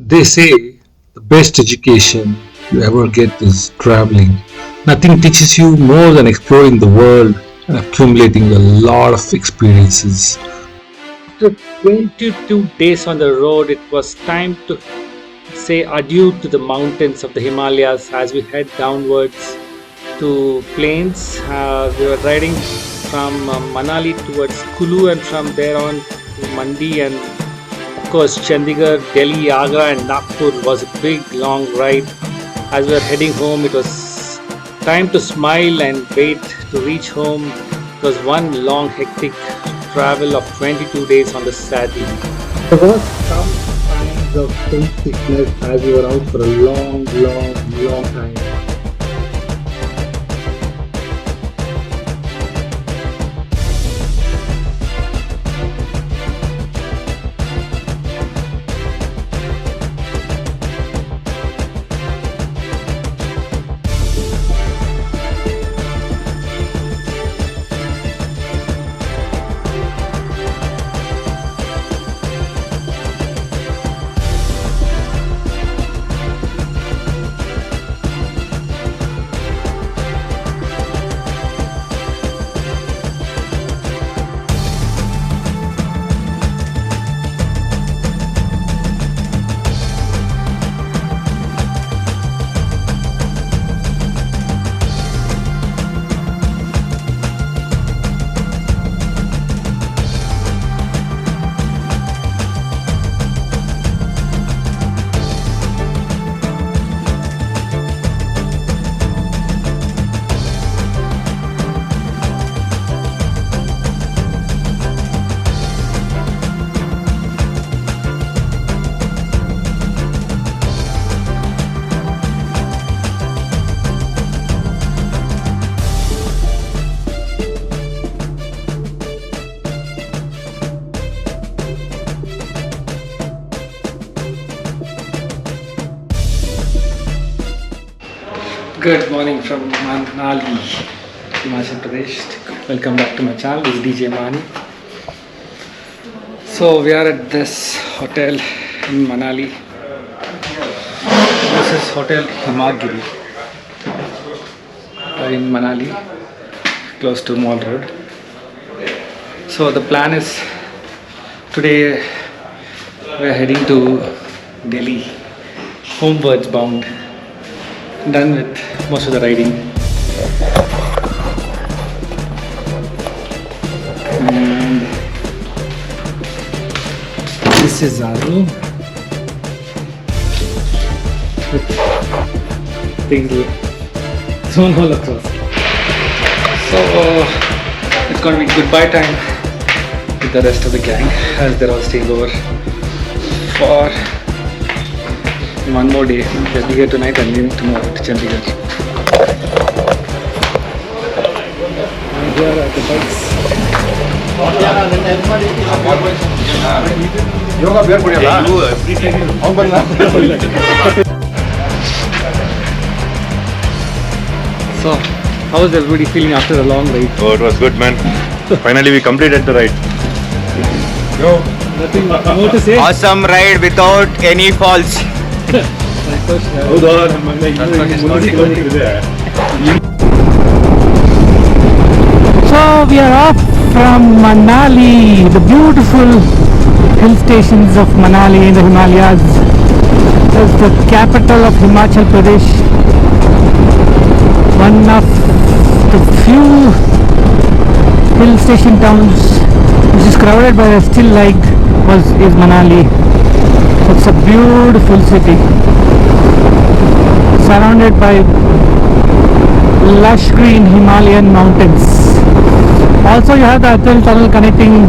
They say the best education you ever get is traveling. Nothing teaches you more than exploring the world and accumulating a lot of experiences. After 22 days on the road, it was time to say adieu to the mountains of the Himalayas as we head downwards to plains. We were riding from Manali towards Kullu, and from there on to Mandi, and of course Chandigarh, Delhi, Agra and Nagpur. Was a big long ride. As we were heading home, it was time to smile and wait to reach home. It was one long hectic travel of 22 days on the saddle. There was some signs of homesickness as we were out for a long time. Good morning from Manali, Himachal Pradesh. Welcome back to my channel. This is Djmahaneet. So we are at this hotel in Manali. This is Hotel Himagiri in Manali, close to Mall Road. So the plan is today we are heading to Delhi, homewards bound. Done with most of the riding, and this is our room with things thrown all across. So it's gonna be goodbye time with the rest of the gang as they're all staying over for one more day. They'll be here tonight and leaving tomorrow to Chandigarh. And here are the bikes. So, how is everybody feeling after a long ride? Oh, it was good, man. Finally, we completed the ride. Yo. Nothing more to say. Awesome ride without any falls. So we are off from Manali, the beautiful hill stations of Manali in the Himalayas. It's the capital of Himachal Pradesh. One of the few hill station towns which is crowded but I still like is Manali. It's a beautiful city, surrounded by lush green Himalayan mountains. Also you have the Atal tunnel connecting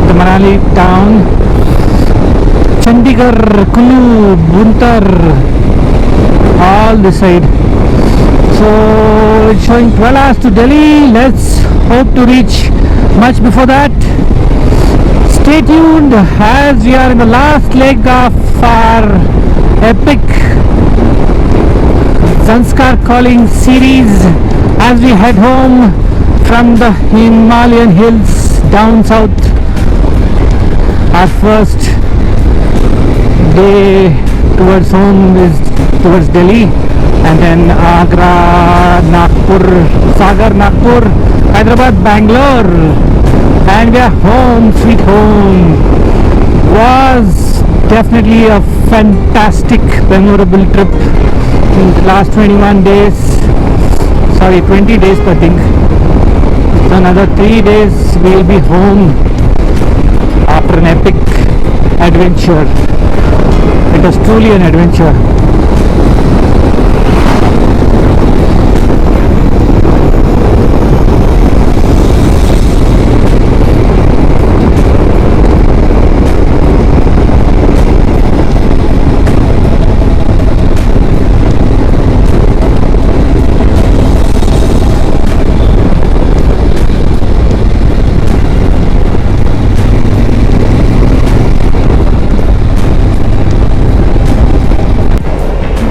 the Manali town, Chandigarh, Kullu, Buntar, all this side. So it's showing 12 hours to Delhi. Let's hope to reach much before that. Stay tuned as we are in the last leg of our epic Zanskar calling series as we head home from the Himalayan hills down south. Our first day to towards home is towards Delhi, and then Agra, Nagpur, Sagar, Nagpur, Hyderabad, Bangalore, and we are home, sweet home. Was definitely a fantastic, memorable trip in the last 21 days. Sorry, 20 days, I think. So another 3 days we'll be home after an epic adventure. It was truly an adventure.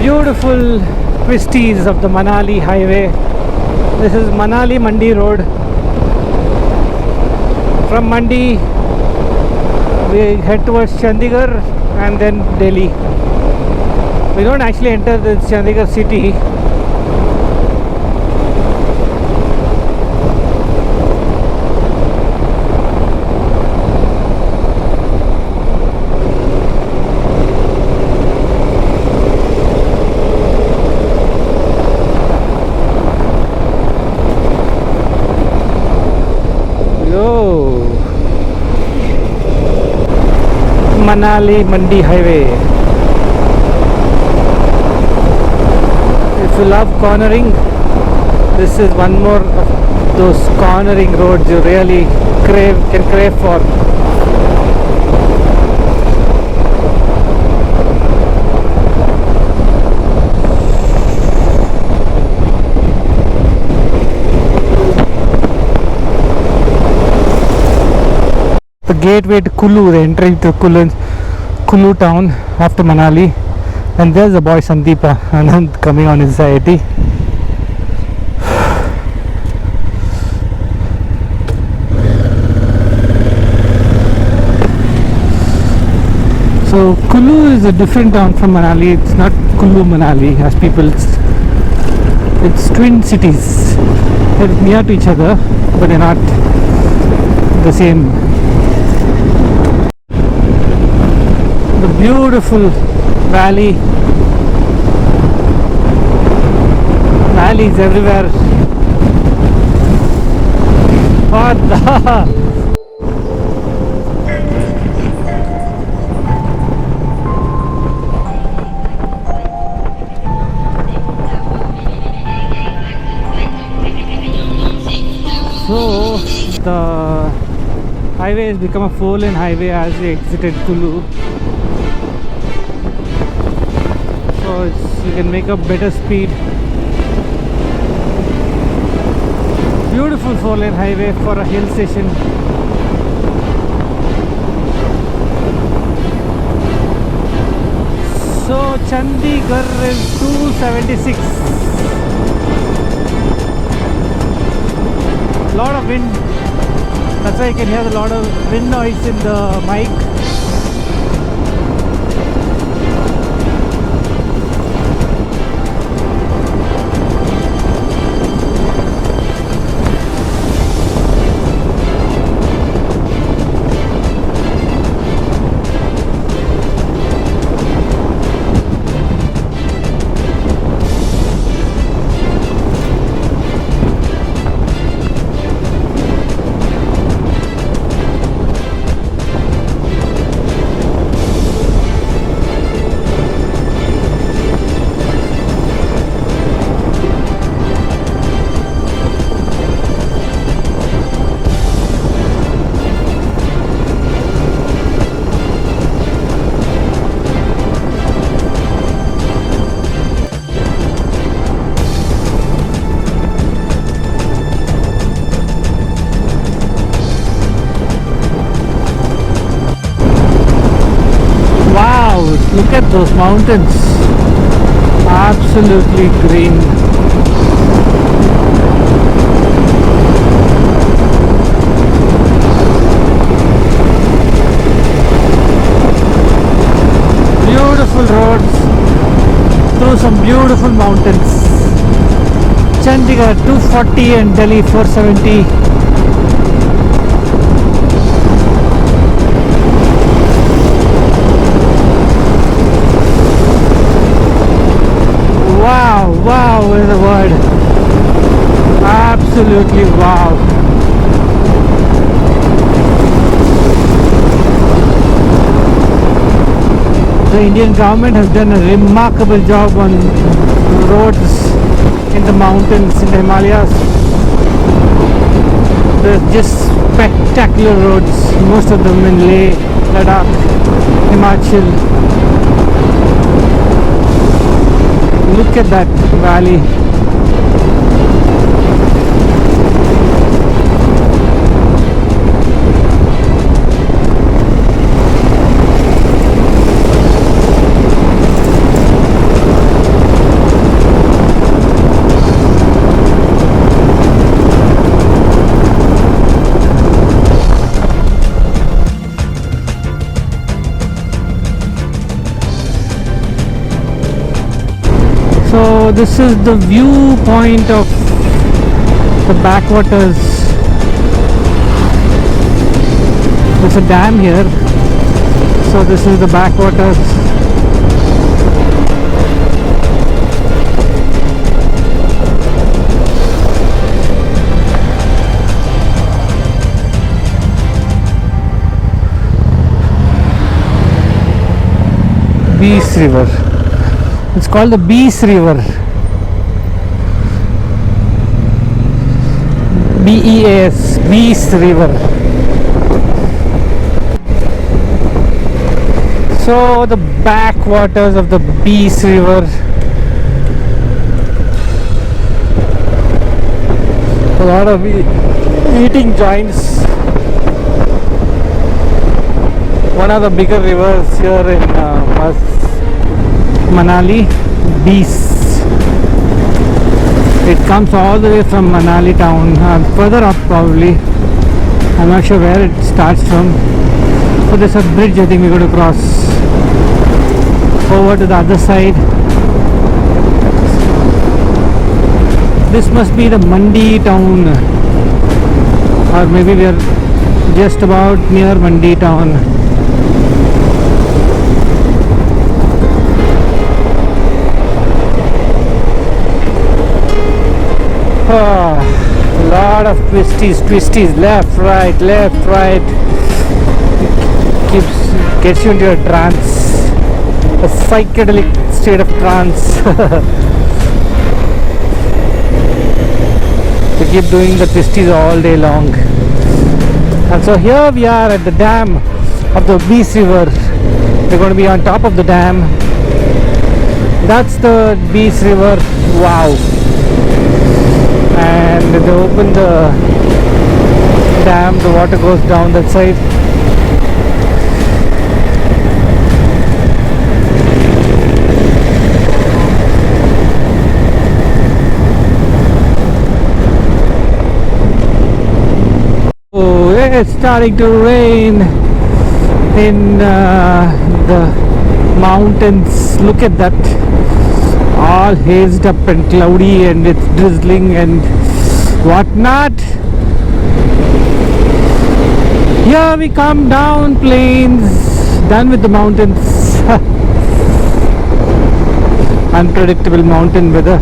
Beautiful twisties of the Manali highway. This is Manali Mandi road. From Mandi we head towards Chandigarh and then Delhi. We don't actually enter the Chandigarh city. Manali Mandi highway. If you love cornering, this is one more of those cornering roads you really can crave for. The gateway to Kullu, the entry to Kullu town after Manali, and there's the boy Sandeepa Anand coming on his IT. So Kullu is a different town from Manali. It's not Kullu Manali as people. It's twin cities. They're near to each other, but they're not the same. The beautiful valleys everywhere. What the? So the highway has become a 4-lane highway as we exited Kullu. So you can make up better speed. Beautiful 4-lane highway for a hill station. So Chandigarh is 276. Lot of wind. That's why you can hear a lot of wind noise in the mic. Look at those mountains, absolutely green. Beautiful roads. through some beautiful mountains. Chandigarh 240 and Delhi 470. Wow is the word. Absolutely wow. The Indian government has done a remarkable job on roads in the mountains in the Himalayas. They're just spectacular roads, most of them in Leh, Ladakh, Himachal. Look at that valley. So this is the viewpoint of the backwaters. There's a dam here, so this is the backwaters. Beas River. It's called the Beas River. B-E-A-S, Beas River. So the backwaters of the Beas River. A lot of eating joints. One of the bigger rivers here in Manali, Beas. It comes all the way from Manali town, further up probably. I'm not sure where it starts from. So there's a bridge I think we're going to cross over to the other side. This must be the Mandi town, or maybe we are just about near Mandi town. A lot of twisties, left, right. Gets you into a trance, a psychedelic state of trance. To keep doing the twisties all day long. And so here we are at the dam of the Beas River. We're going to be on top of the dam. That's the Beas River. Wow. And they open the dam, the water goes down that side. Oh, it's starting to rain in the mountains. Look at that. All hazed up and cloudy, and it's drizzling and whatnot. Here we come down plains, done with the mountains. Unpredictable mountain weather.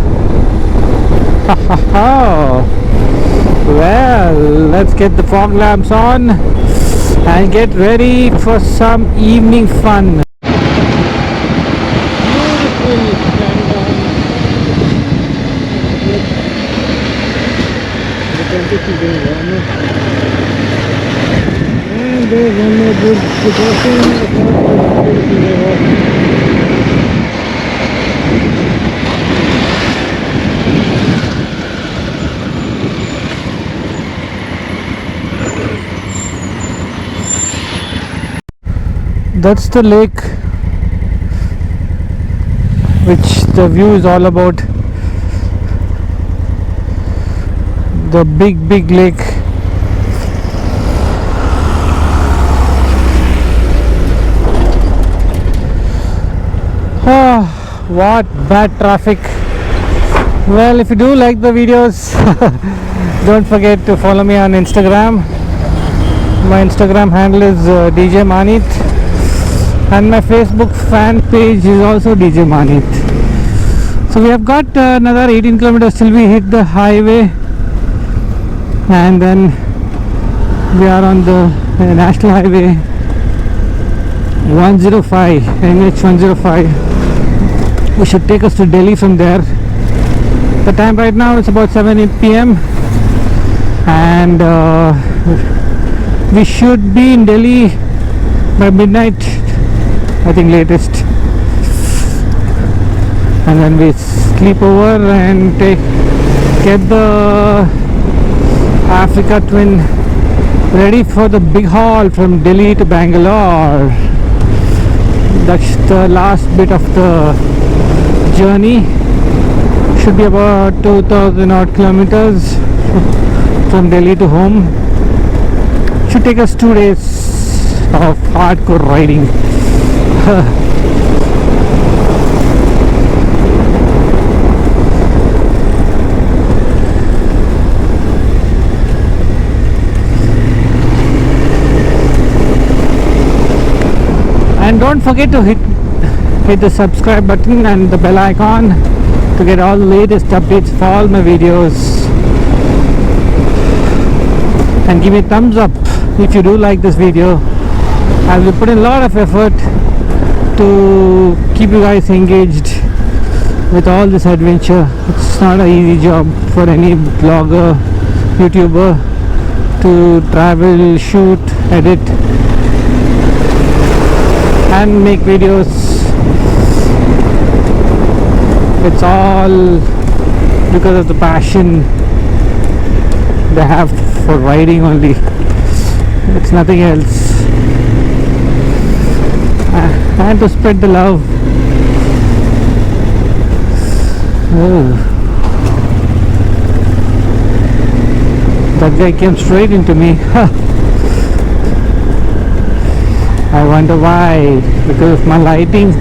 Well, let's get the fog lamps on and get ready for some evening fun. And there's one more bridge That's the lake which the view is all about. The big lake. What bad traffic. Well, if you do like the videos, don't forget to follow me on Instagram. My Instagram handle is Djmahaneet, and my Facebook fan page is also Djmahaneet. So we have got another 18 kilometers till we hit the highway, and then we are on the national highway 105, NH 105. We should take us to Delhi from there. The time right now is about 7-8 p.m. and we should be in Delhi by midnight, I think latest. And then we sleep over and get the Africa Twin ready for the big haul from Delhi to Bangalore. That's the last bit of the journey. Should be about 2000 odd kilometers from Delhi to home. Should take us 2 days of hardcore riding. And don't forget to hit the subscribe button and the bell icon to get all the latest updates for all my videos. And give me a thumbs up if you do like this video. I will put in a lot of effort to keep you guys engaged with all this adventure. It's not an easy job for any blogger, YouTuber to travel, shoot, edit and make videos. It's all because of the passion they have for riding only. It's nothing else. And to spread the love. Oh. That guy came straight into me. I wonder why. Because of my lighting.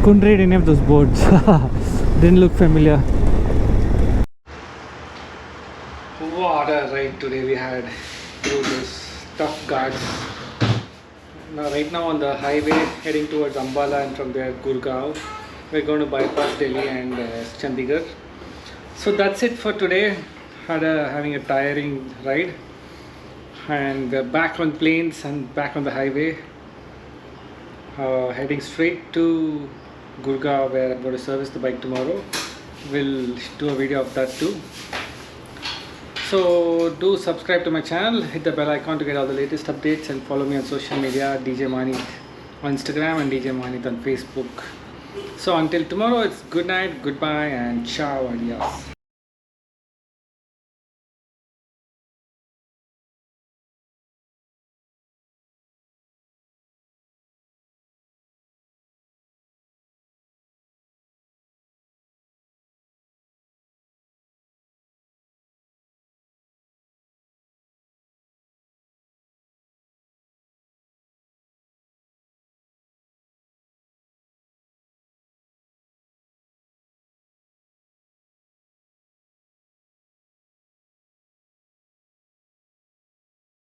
Couldn't read any of those boards. Didn't look familiar. What a ride today we had through this tough guards. Now right now on the highway heading towards Ambala, and from there Gurugram. We're going to bypass Delhi and Chandigarh. So that's it for today. Having a tiring ride, and we're back on plains and back on the highway, heading straight to Gurugram, where I'm going to service the bike tomorrow. We'll do a video of that too. So do subscribe to my channel, hit the bell icon to get all the latest updates, and follow me on social media, Djmahaneet on Instagram and Djmahaneet on Facebook. So until tomorrow, it's good night, goodbye, and ciao, adios.